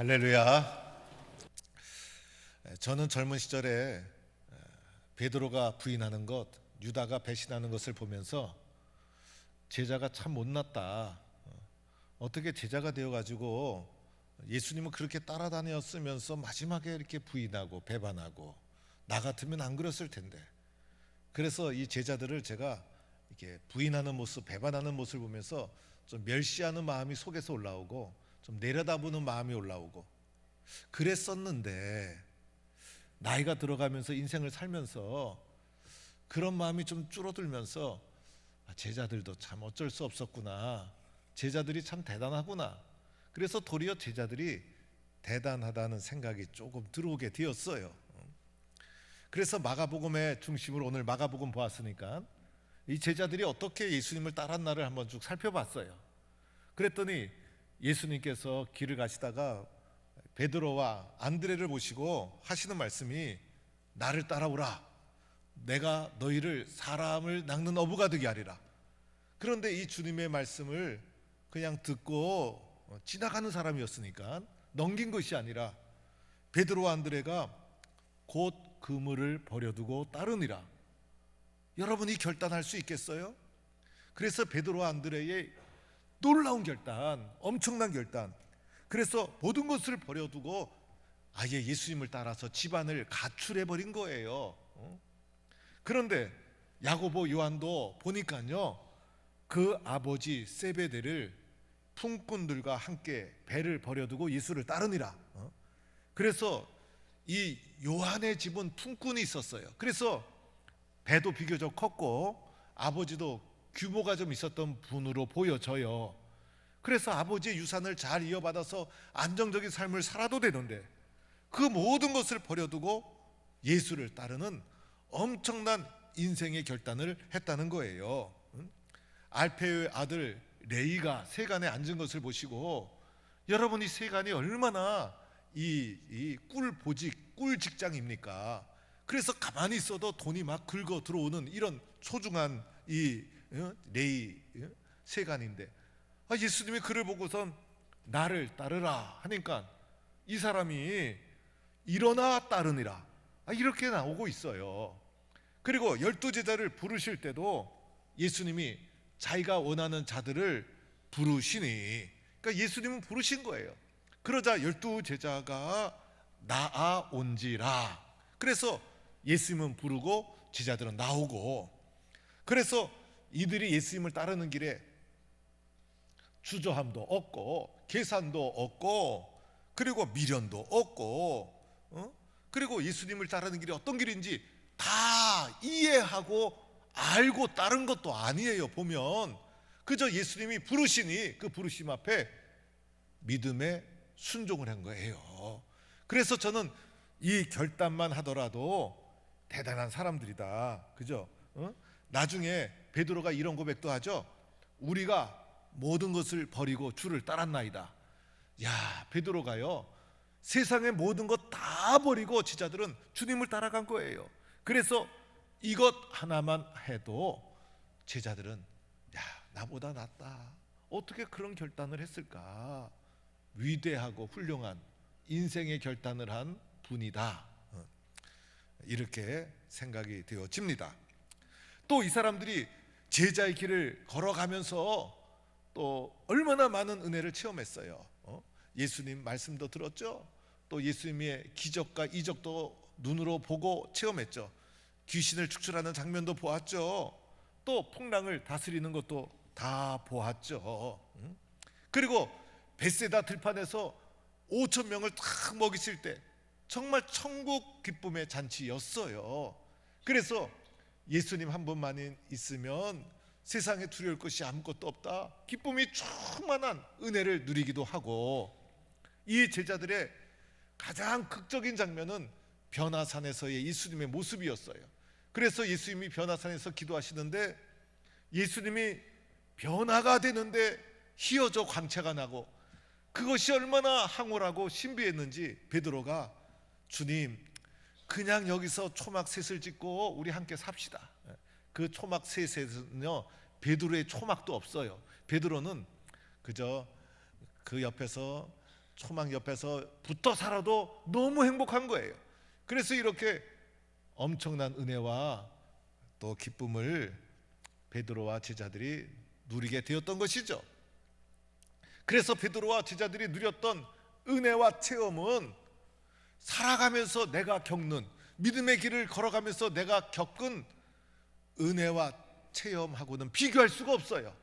할렐루야. 저는 젊은 시절에 베드로가 부인하는 것, 유다가 배신하는 것을 보면서 제자가 참 못났다. 어떻게 제자가 되어가지고 예수님을 그렇게 따라다녔으면서 마지막에 이렇게 부인하고 배반하고, 나 같으면 안 그랬을 텐데. 그래서 이 제자들을 제가 이렇게 부인하는 모습, 배반하는 모습을 보면서 좀 멸시하는 마음이 속에서 올라오고, 좀 내려다보는 마음이 올라오고 그랬었는데, 나이가 들어가면서 인생을 살면서 그런 마음이 좀 줄어들면서 제자들도 참 어쩔 수 없었구나, 제자들이 참 대단하구나, 그래서 도리어 제자들이 대단하다는 생각이 조금 들어오게 되었어요. 그래서 마가복음의 중심으로 오늘 마가복음 보았으니까 이 제자들이 어떻게 예수님을 따랐나를 한번 쭉 살펴봤어요. 그랬더니 예수님께서 길을 가시다가 베드로와 안드레를 모시고 하시는 말씀이, 나를 따라오라, 내가 너희를 사람을 낚는 어부가 되게 하리라. 그런데 이 주님의 말씀을 그냥 듣고 지나가는 사람이었으니까 넘긴 것이 아니라 베드로와 안드레가 곧 그물을 버려두고 따르니라. 여러분이 결단할 수 있겠어요? 그래서 베드로와 안드레의 놀라운 결단, 엄청난 결단. 그래서 모든 것을 버려두고 아예 예수님을 따라서 집안을 가출해 버린 거예요. 그런데 야고보, 요한도 보니까요, 그 아버지 세베대를 품꾼들과 함께 배를 버려두고 예수를 따르니라. 그래서 이 요한의 집은 품꾼이 있었어요. 그래서 배도 비교적 컸고 아버지도 규모가 좀 있었던 분으로 보여져요. 그래서 아버지의 유산을 잘 이어받아서 안정적인 삶을 살아도 되는데, 그 모든 것을 버려두고 예수를 따르는 엄청난 인생의 결단을 했다는 거예요. 알페의 아들 레이가 세간에 앉은 것을 보시고, 여러분이 세간이 얼마나 이 꿀보직, 꿀직장입니까? 그래서 가만히 있어도 돈이 막 긁어 들어오는 이런 소중한 이 레이 세간인데, 예수님이 그를 보고선 나를 따르라 하니까 이 사람이 일어나 따르니라, 이렇게 나오고 있어요. 그리고 12제자를 부르실 때도 예수님이 자기가 원하는 자들을 부르시니, 그러니까 예수님은 부르신 거예요. 그러자 12제자가 나아온지라. 그래서 예수님은 부르고 제자들은 나오고, 그래서 이들이 예수님을 따르는 길에 주저함도 없고 계산도 없고 그리고 미련도 없고, 그리고 예수님을 따르는 길이 어떤 길인지 다 이해하고 알고 따른 것도 아니에요. 보면 그저 예수님이 부르시니 그 부르심 앞에 믿음에 순종을 한 거예요. 그래서 저는 이 결단만 하더라도 대단한 사람들이다, 그죠? 나중에 베드로가 이런 고백도 하죠. 우리가 모든 것을 버리고 주를 따랐나이다. 야, 베드로가요, 세상의 모든 것 다 버리고 제자들은 주님을 따라간 거예요. 그래서 이것 하나만 해도 제자들은, 야, 나보다 낫다, 어떻게 그런 결단을 했을까, 위대하고 훌륭한 인생의 결단을 한 분이다, 이렇게 생각이 되어집니다. 또 이 사람들이 제자의 길을 걸어가면서 또 얼마나 많은 은혜를 체험했어요. 예수님 말씀도 들었죠. 또 예수님의 기적과 이적도 눈으로 보고 체험했죠. 귀신을 축출하는 장면도 보았죠. 또 풍랑을 다스리는 것도 다 보았죠. 그리고 벳세다 들판에서 5천 명을 탁 먹이실 때 정말 천국 기쁨의 잔치였어요. 그래서 예수님 한 분만 있으면 세상에 두려울 것이 아무것도 없다, 기쁨이 충만한 은혜를 누리기도 하고, 이 제자들의 가장 극적인 장면은 변화산에서의 예수님의 모습이었어요. 그래서 예수님이 변화산에서 기도하시는데 예수님이 변화가 되는데 희어져 광채가 나고, 그것이 얼마나 황홀하고 신비했는지 베드로가, 주님, 그냥 여기서 초막 셋을 짓고 우리 함께 삽시다. 그 초막 셋에는요, 베드로의 초막도 없어요. 베드로는 그저 그 옆에서 초막 옆에서 붙어 살아도 너무 행복한 거예요. 그래서 이렇게 엄청난 은혜와 또 기쁨을 베드로와 제자들이 누리게 되었던 것이죠. 그래서 베드로와 제자들이 누렸던 은혜와 체험은 살아가면서 내가 겪는, 믿음의 길을 걸어가면서 내가 겪은 은혜와 체험하고는 비교할 수가 없어요.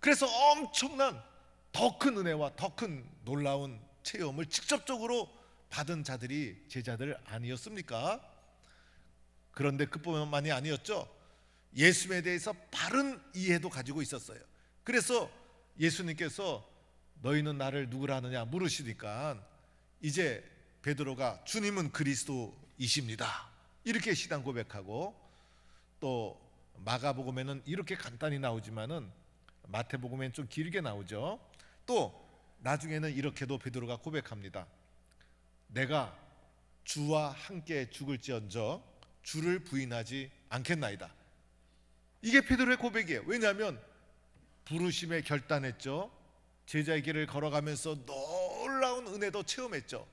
그래서 엄청난 더 큰 은혜와 더 큰 놀라운 체험을 직접적으로 받은 자들이 제자들 아니었습니까? 그런데 그뿐만이 아니었죠. 예수님에 대해서 바른 이해도 가지고 있었어요. 그래서 예수님께서 너희는 나를 누구라 하느냐 물으시니까 이제 베드로가 주님은 그리스도이십니다 이렇게 신앙 고백하고, 또 마가복음에는 이렇게 간단히 나오지만은 마태복음에는 좀 길게 나오죠. 또 나중에는 이렇게도 베드로가 고백합니다. 내가 주와 함께 죽을지언정 주를 부인하지 않겠나이다. 이게 베드로의 고백이에요. 왜냐하면 부르심에 결단했죠. 제자의 길을 걸어가면서 놀라운 은혜도 체험했죠.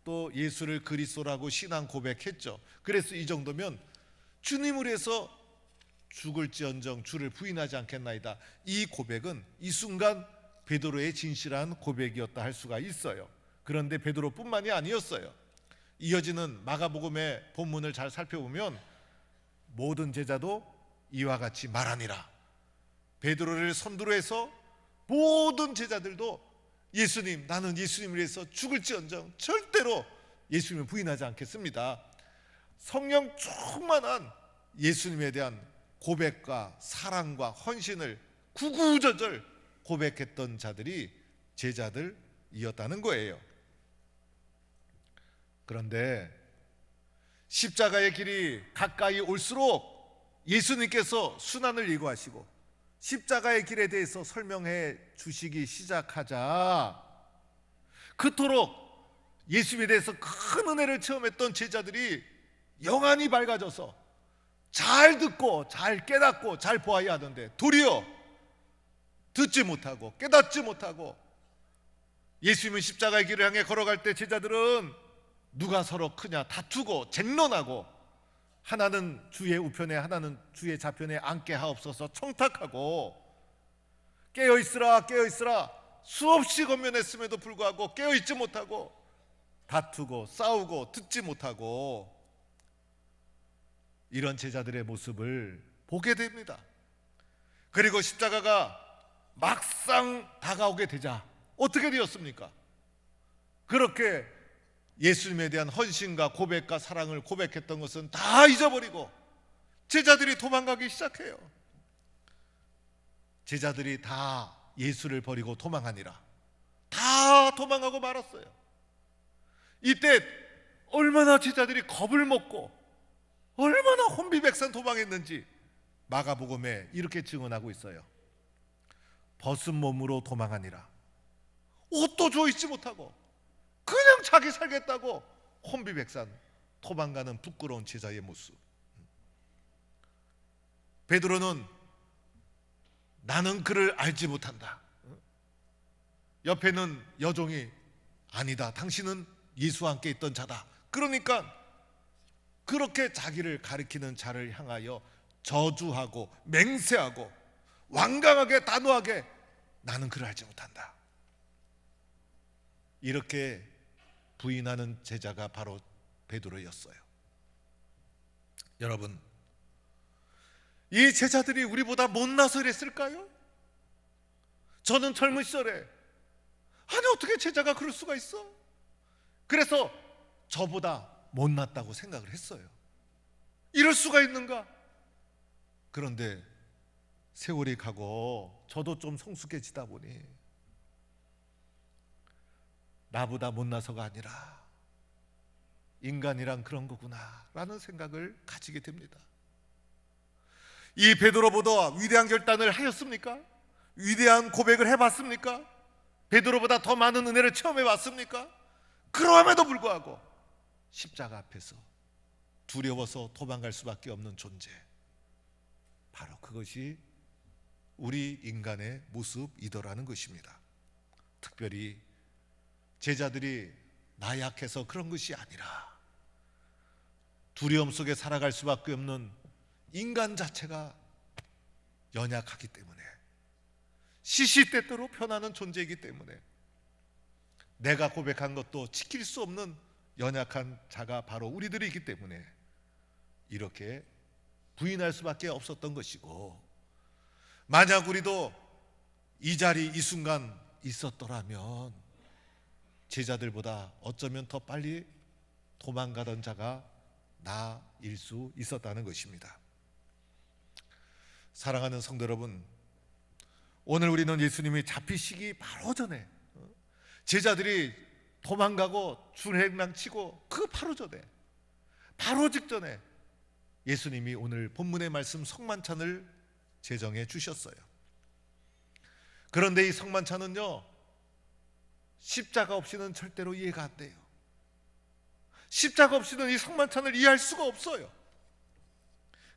또 예수를 그리스도라고 신앙 고백했죠. 그래서 이 정도면 주님을 위해서 죽을지언정 주를 부인하지 않겠나이다. 이 고백은 이 순간 베드로의 진실한 고백이었다 할 수가 있어요. 그런데 베드로뿐만이 아니었어요. 이어지는 마가복음의 본문을 잘 살펴보면 모든 제자도 이와 같이 말하니라. 베드로를 선두로 해서 모든 제자들도 예수님, 나는 예수님을 위해서 죽을지언정 절대로 예수님을 부인하지 않겠습니다. 성령 충만한 예수님에 대한 고백과 사랑과 헌신을 구구절절 고백했던 자들이 제자들이었다는 거예요. 그런데 십자가의 길이 가까이 올수록 예수님께서 순환을 예고하시고 십자가의 길에 대해서 설명해 주시기 시작하자 그토록 예수님에 대해서 큰 은혜를 체험했던 제자들이 영안이 밝아져서 잘 듣고 잘 깨닫고 잘 보아야 하는데 도리어 듣지 못하고 깨닫지 못하고 예수님은 십자가의 길을 향해 걸어갈 때 제자들은 누가 서로 크냐 다투고 쟁론하고 하나는 주의 우편에 하나는 주의 좌편에 앉게 하옵소서 청탁하고 깨어있으라 깨어있으라 수없이 권면했음에도 불구하고 깨어있지 못하고 다투고 싸우고 듣지 못하고 이런 제자들의 모습을 보게 됩니다. 그리고 십자가가 막상 다가오게 되자 어떻게 되었습니까? 그렇게 예수님에 대한 헌신과 고백과 사랑을 고백했던 것은 다 잊어버리고 제자들이 도망가기 시작해요. 제자들이 다 예수를 버리고 도망하니라. 다 도망가고 말았어요. 이때 얼마나 제자들이 겁을 먹고 얼마나 혼비백산 도망했는지 마가복음에 이렇게 증언하고 있어요. 벗은 몸으로 도망하니라. 옷도 조이지 못하고 그냥 자기 살겠다고 혼비백산 도망가는 부끄러운 제자의 모습. 베드로는 나는 그를 알지 못한다. 옆에는 여종이 아니다. 당신은 예수와 함께 있던 자다. 그러니까 그렇게 자기를 가리키는 자를 향하여 저주하고 맹세하고 완강하게 단호하게 나는 그를 알지 못한다. 이렇게 부인하는 제자가 바로 베드로였어요. 여러분, 이 제자들이 우리보다 못나서 이랬을까요? 저는 젊은 시절에 아니 어떻게 제자가 그럴 수가 있어? 그래서 저보다 못났다고 생각을 했어요. 이럴 수가 있는가? 그런데 세월이 가고 저도 좀 성숙해지다 보니 나보다 못나서가 아니라 인간이란 그런 거구나 라는 생각을 가지게 됩니다. 이 베드로보다 위대한 결단을 하였습니까? 위대한 고백을 해봤습니까? 베드로보다 더 많은 은혜를 체험해봤습니까? 그럼에도 불구하고 십자가 앞에서 두려워서 도망갈 수밖에 없는 존재, 바로 그것이 우리 인간의 모습이더라는 것입니다. 특별히 제자들이 나약해서 그런 것이 아니라 두려움 속에 살아갈 수밖에 없는 인간 자체가 연약하기 때문에, 시시때때로 변하는 존재이기 때문에, 내가 고백한 것도 지킬 수 없는 연약한 자가 바로 우리들이기 때문에 이렇게 부인할 수밖에 없었던 것이고, 만약 우리도 이 자리 이 순간 있었더라면 제자들보다 어쩌면 더 빨리 도망가던 자가 나일 수 있었다는 것입니다. 사랑하는 성도 여러분, 오늘 우리는 예수님이 잡히시기 바로 전에, 제자들이 도망가고 줄행랑치고 그 바로 전에, 바로 직전에 예수님이 오늘 본문의 말씀 성만찬을 제정해 주셨어요. 그런데 이 성만찬은요, 십자가 없이는 절대로 이해가 안 돼요. 십자가 없이는 이 성만찬을 이해할 수가 없어요.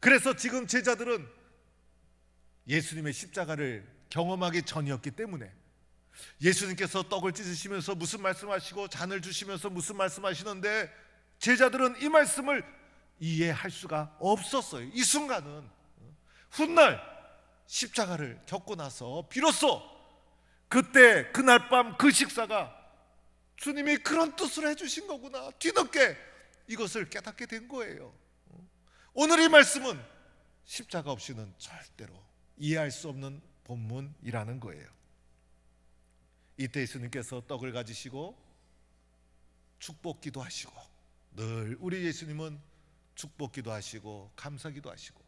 그래서 지금 제자들은 예수님의 십자가를 경험하기 전이었기 때문에, 예수님께서 떡을 찢으시면서 무슨 말씀하시고 잔을 주시면서 무슨 말씀하시는데 제자들은 이 말씀을 이해할 수가 없었어요. 이 순간은 훗날 십자가를 겪고 나서 비로소 그때 그날 밤 그 식사가 주님이 그런 뜻을 해주신 거구나, 뒤늦게 이것을 깨닫게 된 거예요. 오늘 이 말씀은 십자가 없이는 절대로 이해할 수 없는 본문이라는 거예요. 이때 예수님께서 떡을 가지시고 축복기도 하시고, 늘 우리 예수님은 축복기도 하시고 감사기도 하시고,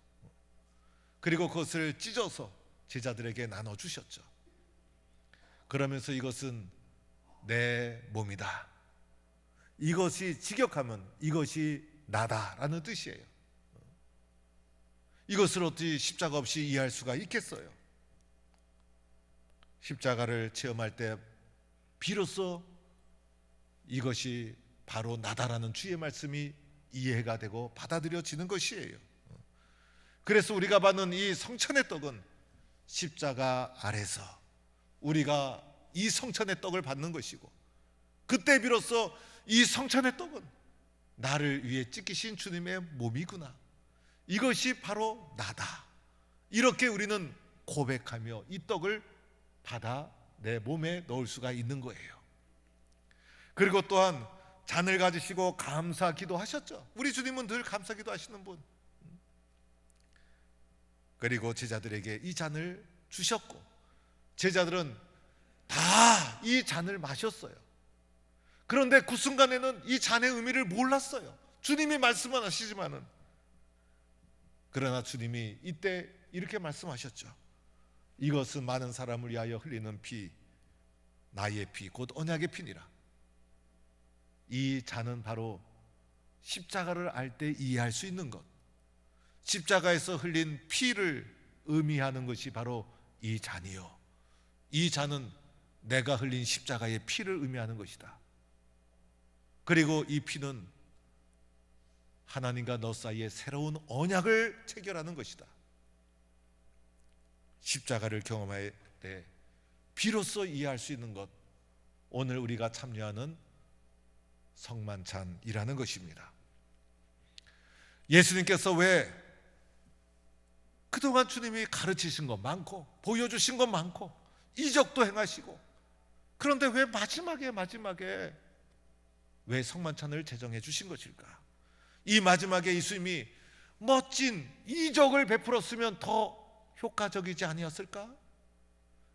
그리고 그것을 찢어서 제자들에게 나눠주셨죠. 그러면서 이것은 내 몸이다, 이것이 직역하면 이것이 나다라는 뜻이에요. 이것을 어찌 십자가 없이 이해할 수가 있겠어요? 십자가를 체험할 때 비로소 이것이 바로 나다라는 주의 말씀이 이해가 되고 받아들여지는 것이에요. 그래서 우리가 받는 이 성찬의 떡은 십자가 아래서 우리가 이 성찬의 떡을 받는 것이고, 그때 비로소 이 성찬의 떡은 나를 위해 찢기신 주님의 몸이구나, 이것이 바로 나다, 이렇게 우리는 고백하며 이 떡을 받아 내 몸에 넣을 수가 있는 거예요. 그리고 또한 잔을 가지시고 감사기도 하셨죠. 우리 주님은 늘 감사기도 하시는 분. 그리고 제자들에게 이 잔을 주셨고, 제자들은 다 이 잔을 마셨어요. 그런데 그 순간에는 이 잔의 의미를 몰랐어요. 주님이 말씀은 하시지만은. 그러나 주님이 이때 이렇게 말씀하셨죠. 이것은 많은 사람을 위하여 흘리는 피, 나의 피, 곧 언약의 피니라. 이 잔은 바로 십자가를 알 때 이해할 수 있는 것, 십자가에서 흘린 피를 의미하는 것이 바로 이 잔이요, 이 잔은 내가 흘린 십자가의 피를 의미하는 것이다. 그리고 이 피는 하나님과 너 사이에 새로운 언약을 체결하는 것이다. 십자가를 경험할 때 비로소 이해할 수 있는 것, 오늘 우리가 참여하는 성만찬이라는 것입니다. 예수님께서 왜 그동안 주님이 가르치신 것 많고 보여주신 것 많고 이적도 행하시고, 그런데 왜 마지막에 왜 성만찬을 제정해 주신 것일까? 이 마지막에 예수님이 멋진 이적을 베풀었으면 더 효과적이지 아니었을까?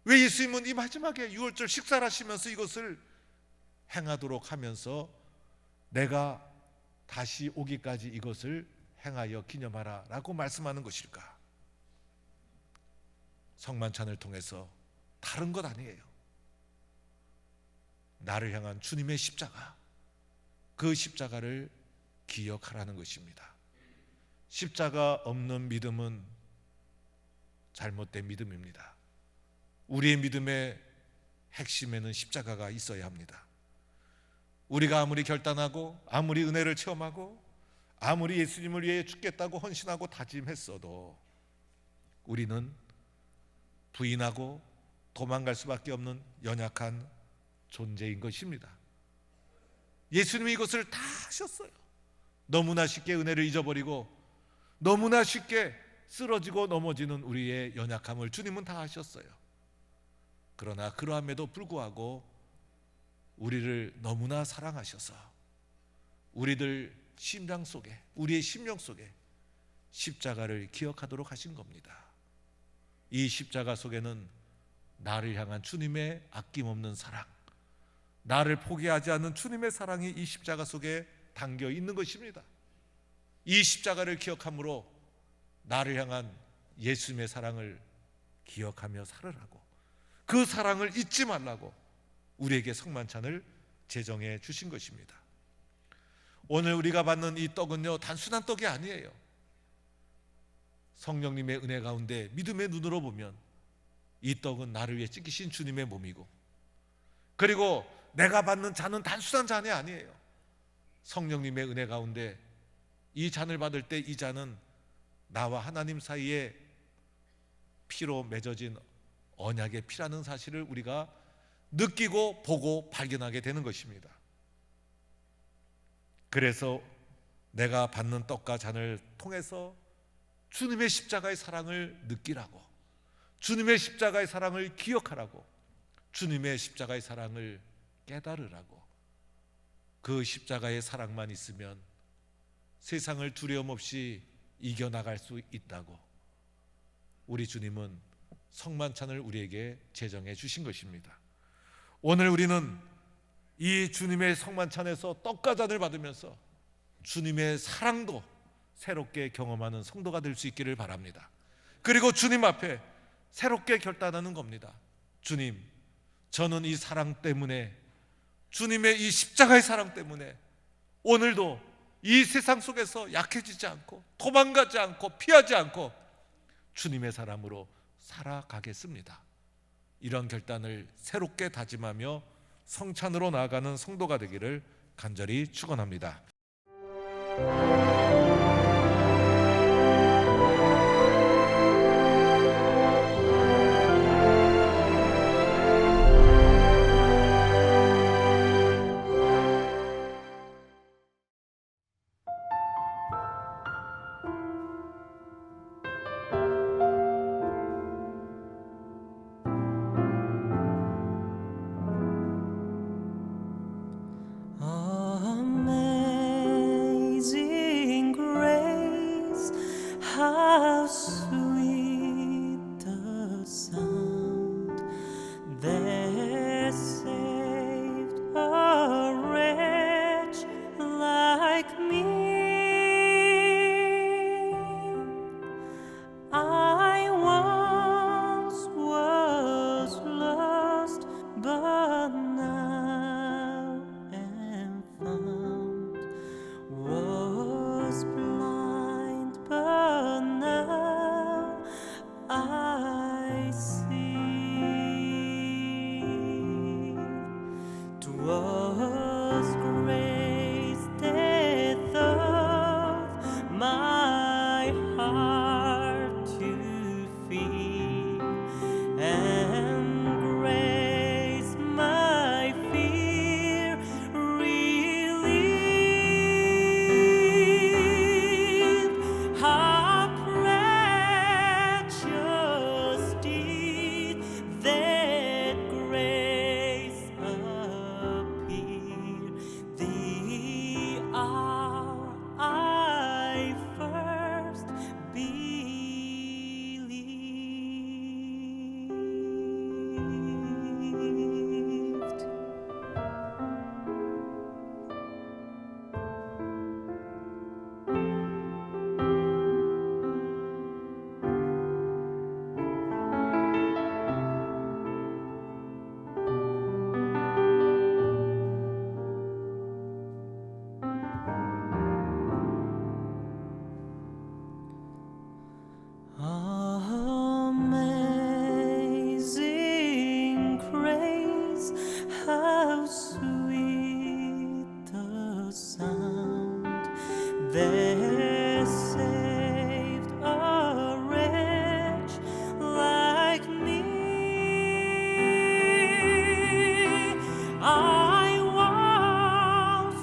왜 예수님은 이 마지막에 유월절 식사를 하시면서 이것을 행하도록 하면서 내가 다시 오기까지 이것을 행하여 기념하라 라고 말씀하는 것일까? 성만찬을 통해서 다른 것 아니에요. 나를 향한 주님의 십자가, 그 십자가를 기억하라는 것입니다. 십자가 없는 믿음은 잘못된 믿음입니다. 우리의 믿음의 핵심에는 십자가가 있어야 합니다. 우리가 아무리 결단하고 아무리 은혜를 체험하고 아무리 예수님을 위해 죽겠다고 헌신하고 다짐했어도 우리는 부인하고 도망갈 수밖에 없는 연약한 존재인 것입니다. 예수님이 이것을 다 하셨어요. 너무나 쉽게 은혜를 잊어버리고 너무나 쉽게 쓰러지고 넘어지는 우리의 연약함을 주님은 다 하셨어요. 그러나 그러함에도 불구하고 우리를 너무나 사랑하셔서 우리들 심장 속에, 우리의 심령 속에 십자가를 기억하도록 하신 겁니다. 이 십자가 속에는 나를 향한 주님의 아낌없는 사랑, 나를 포기하지 않는 주님의 사랑이 이 십자가 속에 담겨 있는 것입니다. 이 십자가를 기억함으로 나를 향한 예수님의 사랑을 기억하며 살으라고, 그 사랑을 잊지 말라고 우리에게 성만찬을 제정해 주신 것입니다. 오늘 우리가 받는 이 떡은요, 단순한 떡이 아니에요. 성령님의 은혜 가운데 믿음의 눈으로 보면 이 떡은 나를 위해 찢기신 주님의 몸이고, 그리고 내가 받는 잔은 단순한 잔이 아니에요. 성령님의 은혜 가운데 이 잔을 받을 때 이 잔은 나와 하나님 사이에 피로 맺어진 언약의 피라는 사실을 우리가 느끼고 보고 발견하게 되는 것입니다. 그래서 내가 받는 떡과 잔을 통해서 주님의 십자가의 사랑을 느끼라고, 주님의 십자가의 사랑을 기억하라고, 주님의 십자가의 사랑을 깨달으라고, 그 십자가의 사랑만 있으면 세상을 두려움 없이 이겨나갈 수 있다고 우리 주님은 성만찬을 우리에게 제정해 주신 것입니다. 오늘 우리는 이 주님의 성만찬에서 떡과 잔을 받으면서 주님의 사랑도 새롭게 경험하는 성도가 될 수 있기를 바랍니다. 그리고 주님 앞에 새롭게 결단하는 겁니다. 주님, 저는 이 사랑 때문에, 주님의 이 십자가의 사랑 때문에 오늘도 이 세상 속에서 약해지지 않고 도망가지 않고 피하지 않고 주님의 사람으로 살아가겠습니다. 이런 결단을 새롭게 다짐하며 성찬으로 나아가는 성도가 되기를 간절히 축원합니다. Amazing grace, how sweet the sound that saved a wretch like me. I once was lost, but now am found. Was blind, but now I see. 'Twas grace that taught my heart to fear, and grace my fear relieved. How precious did that grace appear, the hour I first believed. Amazing grace, how sweet the sound that saved a wretch like me. I once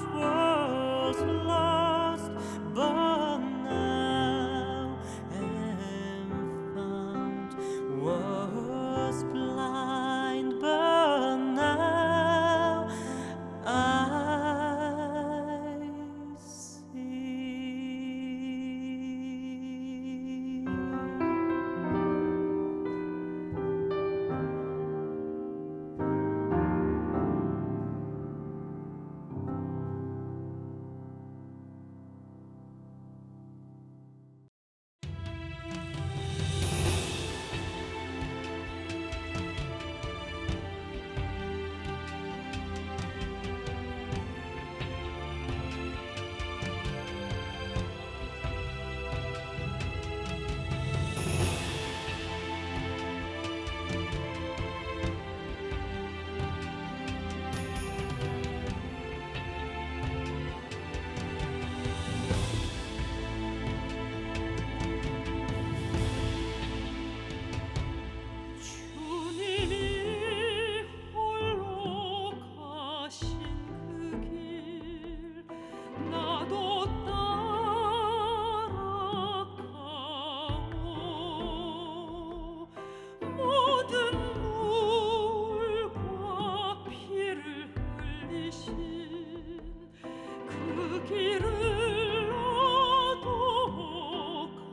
길을 나도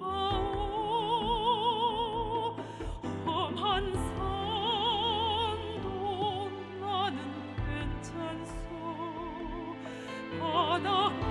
가오 험한 산도 나는 괜찮소 바닷가